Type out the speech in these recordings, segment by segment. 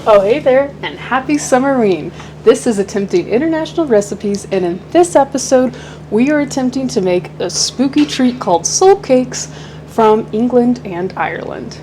Oh, hey there, and happy Summerween! This is Attempting International Recipes, and in this episode, we are attempting to make a spooky treat called soul cakes from England and Ireland.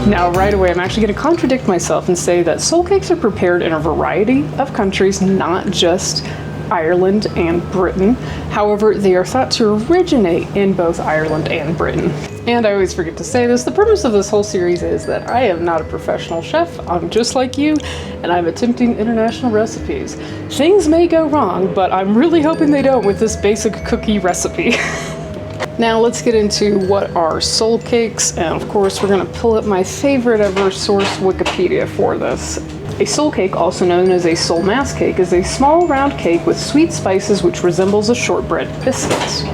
Now, right away, I'm actually going to contradict myself and say that soul cakes are prepared in a variety of countries, not just Ireland and Britain. However, they are thought to originate in both Ireland and Britain. And I always forget to say this, the purpose of this whole series is that I am not a professional chef. I'm just like you, and I'm attempting international recipes. Things may go wrong, but I'm really hoping they don't with this basic cookie recipe. Now let's get into what are soul cakes, and of course we're going to pull up my favorite ever source, Wikipedia, for this. A soul cake, also known as a soul mass cake, is a small round cake with sweet spices which resembles a shortbread biscuit.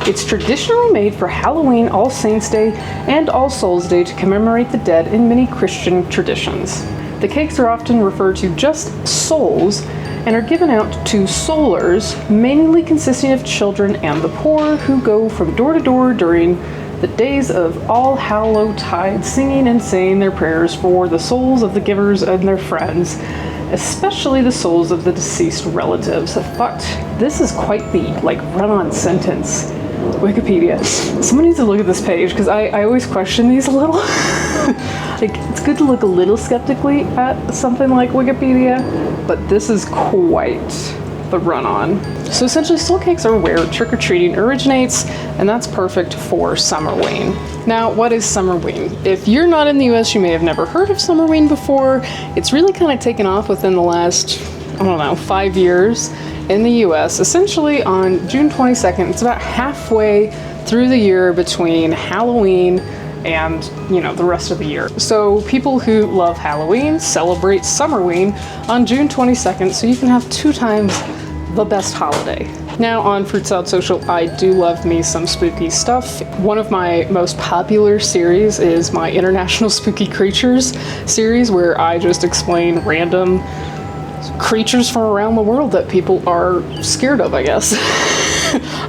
It's traditionally made for Halloween, All Saints' Day, and All Souls' Day to commemorate the dead in many Christian traditions. The cakes are often referred to just souls and are given out to soulers, mainly consisting of children and the poor, who go from door to door during the days of All Hallowtide, singing and saying their prayers for the souls of the givers and their friends, especially the souls of the deceased relatives. But this is quite the, run-on sentence. Wikipedia. Someone needs to look at this page, because I always question these a little. It's good to look a little skeptically at something like Wikipedia, but this is quite the run-on. So essentially, soul cakes are where trick-or-treating originates, and that's perfect for Summerween. Now, what is Summerween? If you're not in the US, you may have never heard of Summerween before. It's really kind of taken off within the last, 5 years in the US. Essentially, on June 22nd, it's about halfway through the year between Halloween and, the rest of the year. So people who love Halloween celebrate Summerween on June 22nd, so you can have 2 times the best holiday. Now on throught Social, I do love me some spooky stuff. One of my most popular series is my International Spooky Creatures series, where I just explain random creatures from around the world that people are scared of, I guess.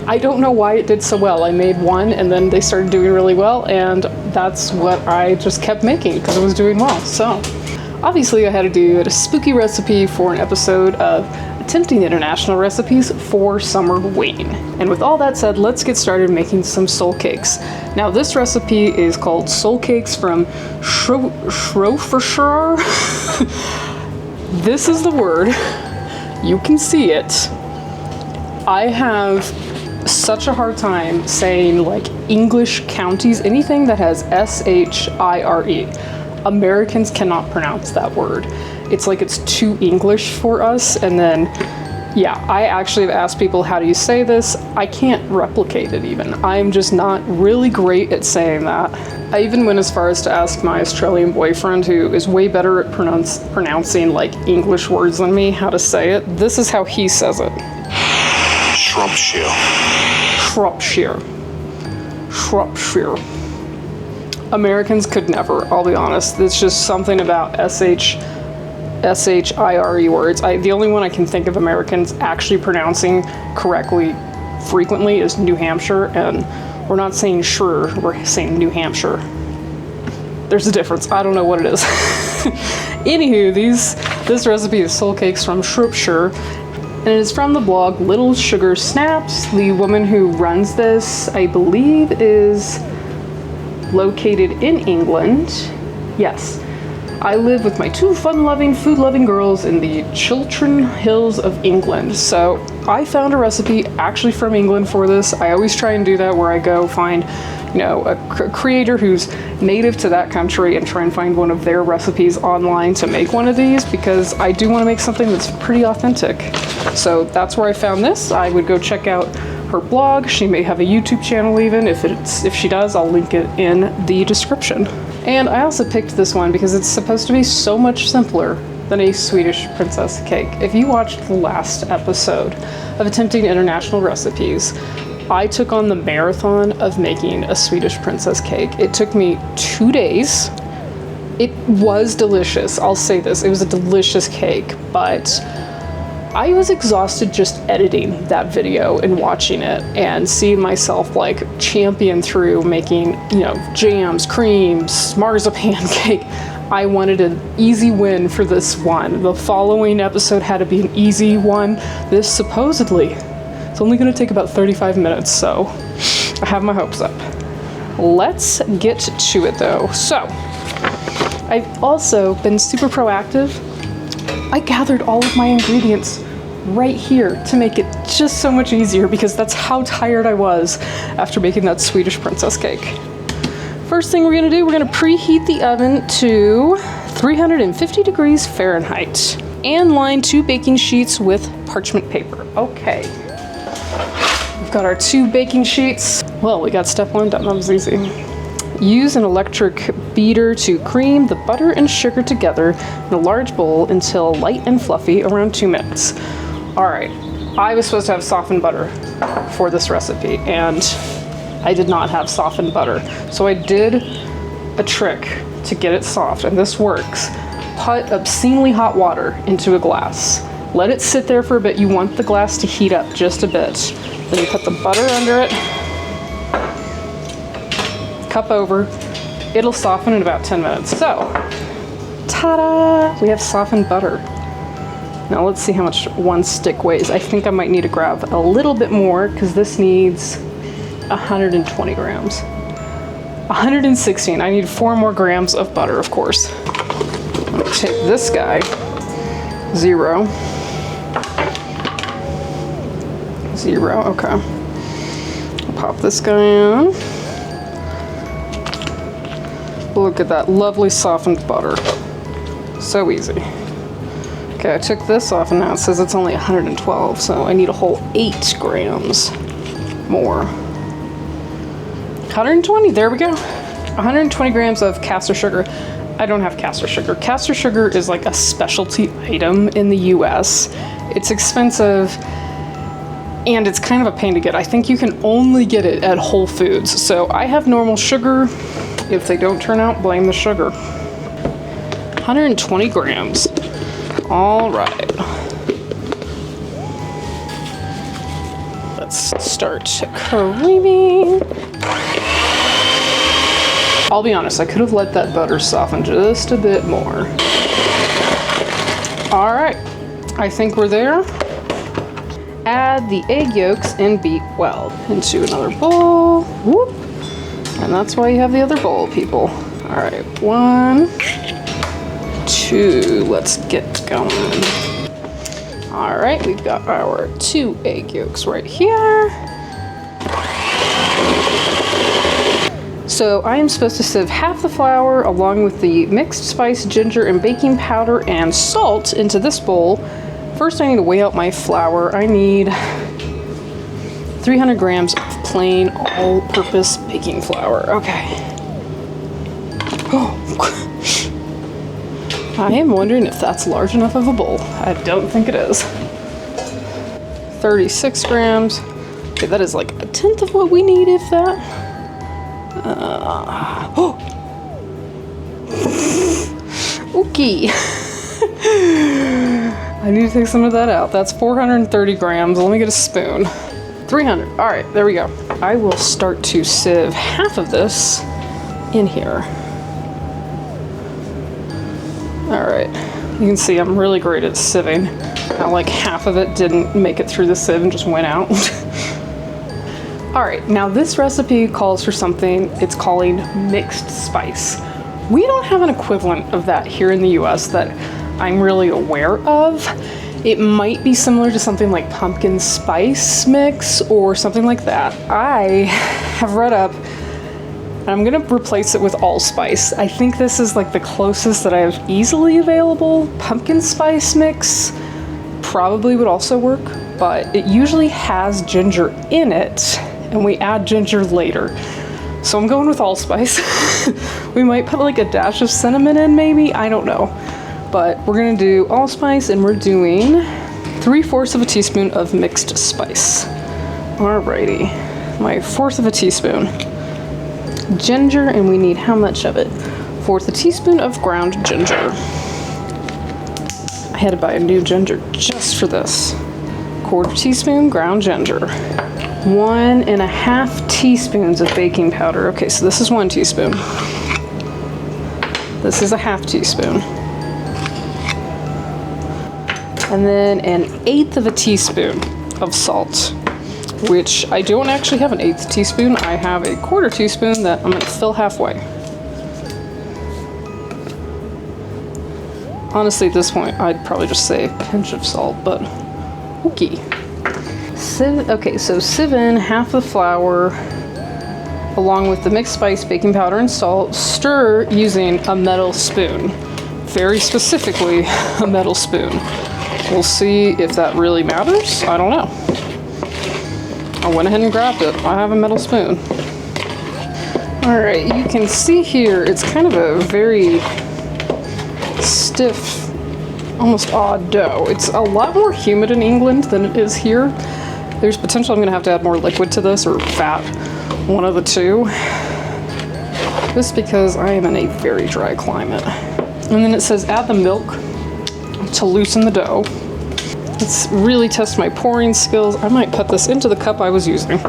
I don't know why it did so well. I made one and then they started doing really well, and that's what I just kept making because it was doing well. So obviously I had to do a spooky recipe for an episode of Attempting International Recipes for Summerween. And with all that said, let's get started making some soul cakes. Now this recipe is called soul cakes from Shropshire. This is the word. You can see it. I have such a hard time saying English counties, anything that has S-H-I-R-E. Americans cannot pronounce that word. It's it's too English for us. And then, I actually have asked people, how do you say this? I can't replicate it even. I'm just not really great at saying that. I even went as far as to ask my Australian boyfriend, who is way better at pronouncing English words than me, how to say it. This is how he says it. Shropshire. Shropshire. Shropshire. Americans could never, I'll be honest. It's just something about S-H-I-R-E words. The only one I can think of Americans actually pronouncing correctly frequently is New Hampshire, and we're not saying sure, we're saying New Hampshire. There's a difference. I don't know what it is. Anywho, this recipe is soul cakes from Shropshire, and it is from the blog Little Sugar Snaps. The woman who runs this, I believe, is located in England. Yes. I live with my 2 fun-loving, food-loving girls in the Chiltern Hills of England. So I found a recipe actually from England for this. I always try and do that, where I go find, a creator who's native to that country and try and find one of their recipes online to make one of these, because I do want to make something that's pretty authentic. So that's where I found this. I would go check out her blog. She may have a YouTube channel even. If she does, I'll link it in the description. And I also picked this one because it's supposed to be so much simpler than a Swedish princess cake. If you watched the last episode of Attempting International Recipes, I took on the marathon of making a Swedish princess cake. It took me 2 days. It was delicious. I'll say this. It was a delicious cake, but I was exhausted just editing that video and watching it and seeing myself like champion through making, you know, jams, creams, marzipan cake. I wanted an easy win for this one. The following episode had to be an easy one. This supposedly, it's only gonna take about 35 minutes, so I have my hopes up. Let's get to it though. So, I've also been super proactive. I gathered all of my ingredients right here to make it just so much easier because that's how tired I was after making that Swedish princess cake. First thing we're gonna do, we're gonna preheat the oven to 350 degrees Fahrenheit and line 2 baking sheets with parchment paper. Okay. We've got our 2 baking sheets. Well, we got step 1 done, that was easy. Use an electric beater to cream the butter and sugar together in a large bowl until light and fluffy around 2 minutes. All right, I was supposed to have softened butter for this recipe and I did not have softened butter. So I did a trick to get it soft, and this works. Put obscenely hot water into a glass. Let it sit there for a bit. You want the glass to heat up just a bit. Then you put the butter under it, cup over. It'll soften in about 10 minutes. So, ta-da! We have softened butter. Now let's see how much 1 stick weighs. I think I might need to grab a little bit more because this needs 120 grams. 116. I need 4 more grams of butter, of course. I'm gonna take this guy. 0. 0, okay. I'll pop this guy in. Look at that lovely softened butter. So easy. Okay, I took this off and now it says it's only 112, so I need a whole 8 grams more. 120, there we go. 120 grams of caster sugar. I don't have caster sugar. Caster sugar is like a specialty item in the US. It's expensive and it's kind of a pain to get. I think you can only get it at Whole Foods. So I have normal sugar. If they don't turn out, blame the sugar. 120 grams. All right. Let's start creaming. I'll be honest, I could have let that butter soften just a bit more. All right, I think we're there. Add the egg yolks and beat well into another bowl. Whoop. And that's why you have the other bowl, people. All right, 1, 2, let's get going. All right, we've got our 2 egg yolks right here. So I am supposed to sieve half the flour along with the mixed spice, ginger, and baking powder and salt into this bowl. First, I need to weigh out my flour. I need 300 grams of plain all-purpose baking flour. Okay. Oh. I am wondering if that's large enough of a bowl. I don't think it is. 36 grams. Okay, that is like 1/10 of what we need, if that. Okay. I need to take some of that out. That's 430 grams. Let me get a spoon. 300. All right, there we go. I will start to sieve half of this in here. All right, you can see I'm really great at sieving. Now, like half of it didn't make it through the sieve and just went out. All right, now this recipe calls for something it's calling mixed spice. We don't have an equivalent of that here in the US that I'm really aware of. It might be similar to something like pumpkin spice mix or something like that. I have read up, and I'm gonna replace it with allspice. I think this is like the closest that I have easily available. Pumpkin spice mix probably would also work, but it usually has ginger in it, and we add ginger later. So I'm going with allspice. We might put like a dash of cinnamon in maybe, I don't know. But we're gonna do allspice and we're doing 3/4 of a teaspoon of mixed spice. Alrighty, my 1/4 of a teaspoon. Ginger, and we need how much of it? 1/4 a teaspoon of ground ginger. I had to buy a new ginger just for this. 1/4 teaspoon ground ginger. 1.5 teaspoons of baking powder. Okay, so this is 1 teaspoon. This is a 1/2 teaspoon. And then 1/8 of a teaspoon of salt, which I don't actually have an 1/8 teaspoon. I have a 1/4 teaspoon that I'm gonna fill halfway. Honestly, at this point, I'd probably just say a pinch of salt, but okay. Okay, so sieve in half the flour along with the mixed spice, baking powder, and salt. Stir using a metal spoon. Very specifically, a metal spoon. We'll see if that really matters. I don't know. I went ahead and grabbed it. I have a metal spoon. All right, you can see here, it's kind of a very stiff, almost odd dough. It's a lot more humid in England than it is here. There's potential I'm gonna have to add more liquid to this, or fat, one of the two. Just because I am in a very dry climate. And then it says add the milk to loosen the dough. Let's really test my pouring skills. I might put this into the cup I was using.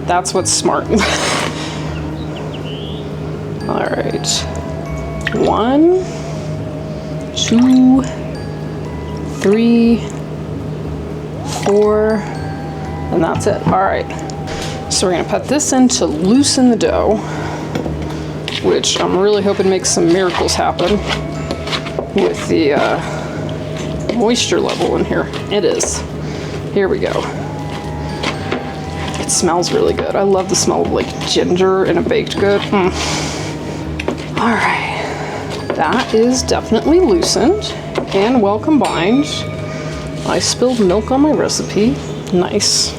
That's what's smart. All right. 1, 2, 3, 4, and that's it. All right. So we're gonna put this in to loosen the dough, which I'm really hoping makes some miracles happen with the moisture level in here. It is. Here we go. It smells really good. I love the smell of like ginger in a baked good. All right, that is definitely loosened and well combined. I spilled milk on my recipe. Nice.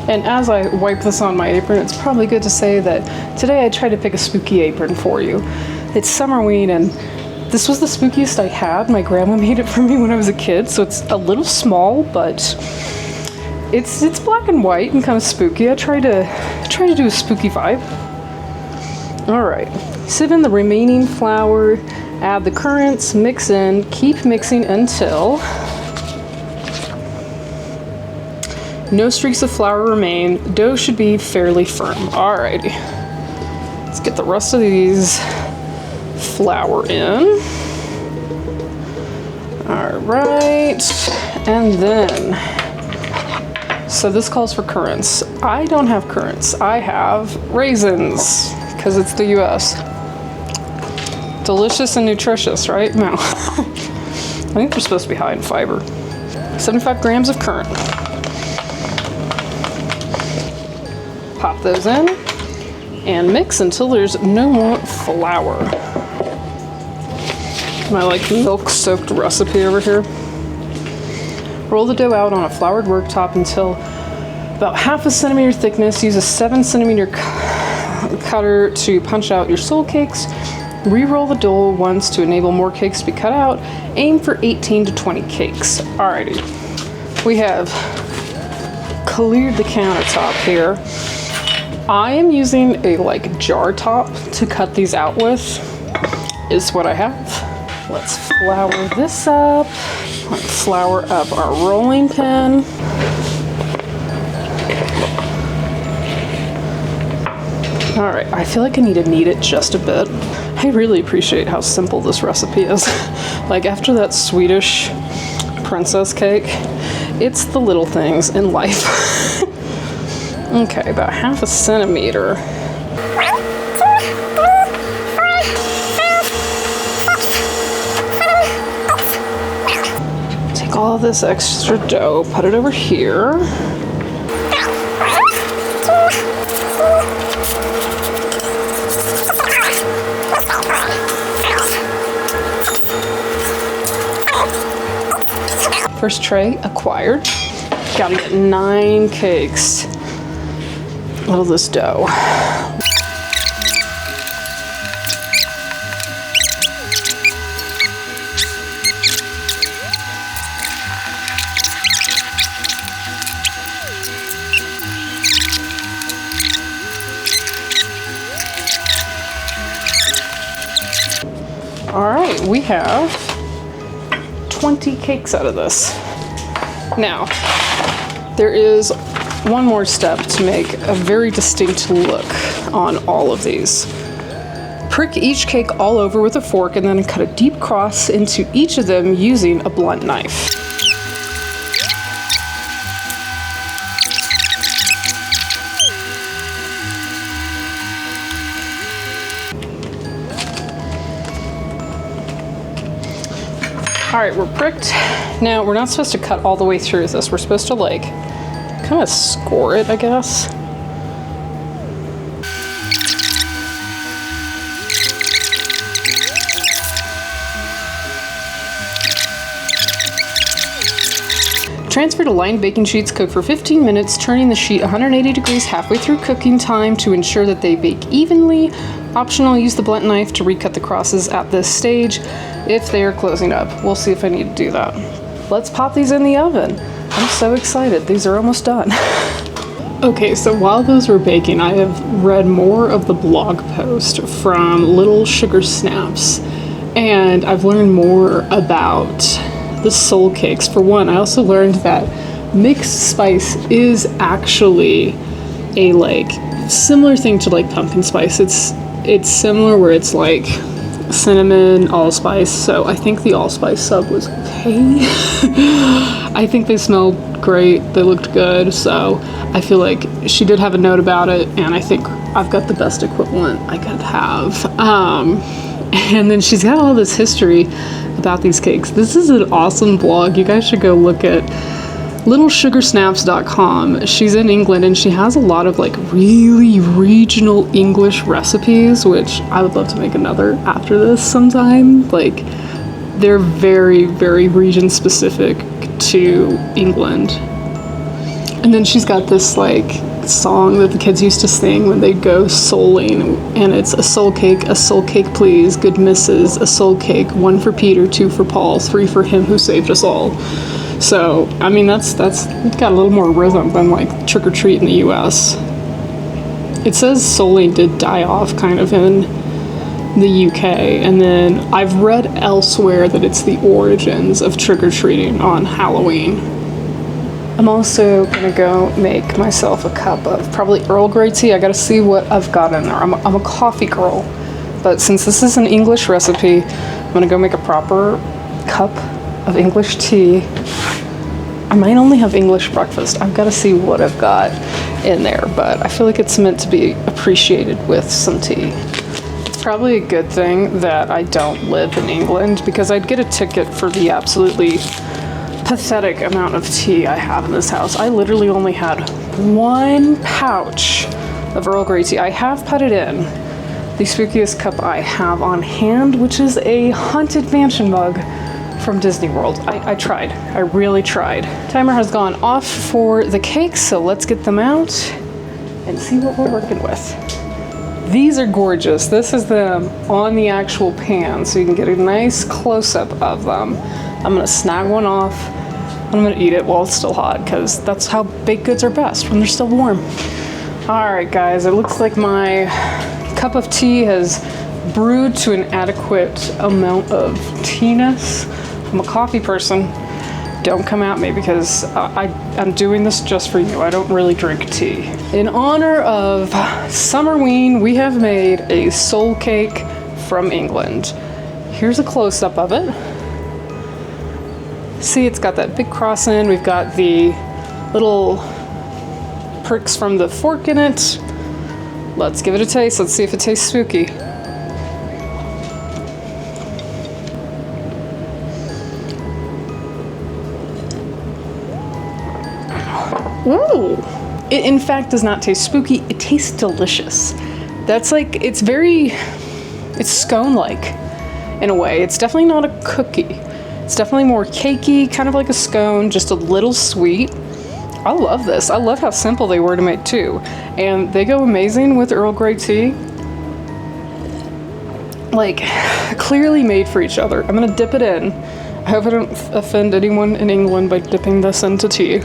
And as I wipe this on my apron, it's probably good to say that today I tried to pick a spooky apron for you. It's Summerween, and this was the spookiest I had. My grandma made it for me when I was a kid, so it's a little small, but it's black and white and kind of spooky. I try to do a spooky vibe. All right, sieve in the remaining flour, add the currants, mix in, keep mixing until no streaks of flour remain. Dough should be fairly firm. Alrighty, let's get the rest of these flour in. All right, and then, so this calls for currants. I don't have currants. I have raisins, because it's the US. Delicious and nutritious, right? No. I think they're supposed to be high in fiber. 75 grams of currant. Pop those in and mix until there's no more flour. My like milk-soaked recipe over here. Roll the dough out on a floured worktop until about 1/2 centimeter thickness. Use a 7 centimeter cutter to punch out your sole cakes. Re-roll the dough once to enable more cakes to be cut out. Aim for 18 to 20 cakes. Alrighty, we have cleared the countertop here. I am using a like jar top to cut these out with, is what I have. Let's flour this up. Let's flour up our rolling pin. All right, I feel like I need to knead it just a bit. I really appreciate how simple this recipe is. Like after that Swedish princess cake, it's the little things in life. Okay, about 1/2 centimeter. Take all this extra dough, put it over here. First tray acquired. Gotta get 9 cakes out of this dough. All right, we have 20 cakes out of this. Now, there is one more step to make a very distinct look on all of these. Prick each cake all over with a fork and then cut a deep cross into each of them using a blunt knife. All right, we're pricked. Now, we're not supposed to cut all the way through this. We're supposed to like kind of score it, I guess. Transfer to lined baking sheets, cook for 15 minutes, turning the sheet 180 degrees halfway through cooking time to ensure that they bake evenly. Optional, use the blunt knife to recut the crosses at this stage if they are closing up. We'll see if I need to do that. Let's pop these in the oven. I'm so excited. These are almost done. Okay, so while those were baking, I have read more of the blog post from Little Sugar Snaps, and I've learned more about the soul cakes. For one, I also learned that mixed spice is actually a like similar thing to like pumpkin spice. It's similar where it's like cinnamon, allspice. So I think the allspice sub was okay. I think they smelled great. They looked good. So I feel like she did have a note about it, and I think I've got the best equivalent I could have. And then she's got all this history about these cakes. This is an awesome blog. You guys should go look at littlesugarsnaps.com. She's in England and she has a lot of like really regional English recipes, which I would love to make another after this sometime. Like, they're very, very region specific to England. And then she's got this like song that the kids used to sing when they'd go souling, and it's a soul cake please, good missus, a soul cake, 1 for Peter, 2 for Paul, 3 for him who saved us all. So I mean that's got a little more rhythm than like trick or treat in the US. It says souling did die off kind of in the UK, and then I've read elsewhere that it's the origins of trick or treating on Halloween. I'm also gonna go make myself a cup of probably Earl Grey tea. I gotta see what I've got in there. I'm a coffee girl, but since this is an English recipe, I'm gonna go make a proper cup of English tea. I might only have English breakfast. I've gotta see what I've got in there, but I feel like it's meant to be appreciated with some tea. It's probably a good thing that I don't live in England, because I'd get a ticket for the absolutely pathetic amount of tea I have in this house. I literally only had 1 pouch of Earl Grey tea. I have put it in the spookiest cup I have on hand, which is a Haunted Mansion mug from Disney World. I tried. I really tried. Timer has gone off for the cakes, so let's get them out and see what we're working with. These are gorgeous. This is them on the actual pan, so you can get a nice close-up of them. I'm gonna snag one off. I'm gonna eat it while it's still hot, because that's how baked goods are best, when they're still warm. All right, guys, it looks like my cup of tea has brewed to an adequate amount of tea-ness. I'm a coffee person. Don't come at me, because I'm doing this just for you. I don't really drink tea. In honor of Summerween, we have made a soul cake from England. Here's a close-up of it. See, it's got that big cross in. We've got the little pricks from the fork in it. Let's give it a taste. Let's see if it tastes spooky. Ooh! It in fact does not taste spooky. It tastes delicious. That's like, it's scone-like in a way. It's definitely not a cookie. It's definitely more cakey, kind of like a scone, just a little sweet. I love this. I love how simple they were to make too. And they go amazing with Earl Grey tea. Like, clearly made for each other. I'm gonna dip it in. I hope I don't offend anyone in England by dipping this into tea.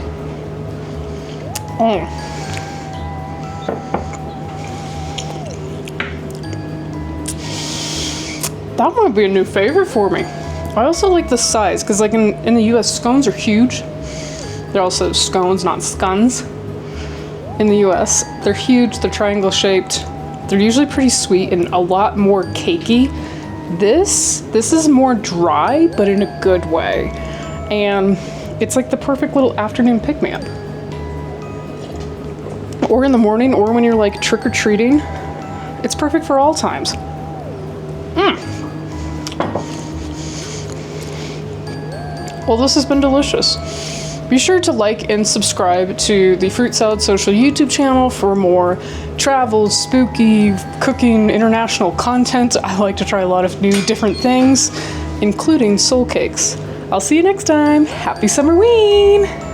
That might be a new favorite for me. I also like the size, because like in the US, scones are huge. They're also scones, not scones. In the US, they're huge, they're triangle shaped. They're usually pretty sweet and a lot more cakey. This is more dry, but in a good way. And it's like the perfect little afternoon pick-me-up. Or in the morning, or when you're like trick-or-treating. It's perfect for all times. Well, this has been delicious. Be sure to like and subscribe to the Fruit Salad Social YouTube channel for more travel, spooky, cooking, international content. I like to try a lot of new, different things, including soul cakes. I'll see you next time. Happy Summerween!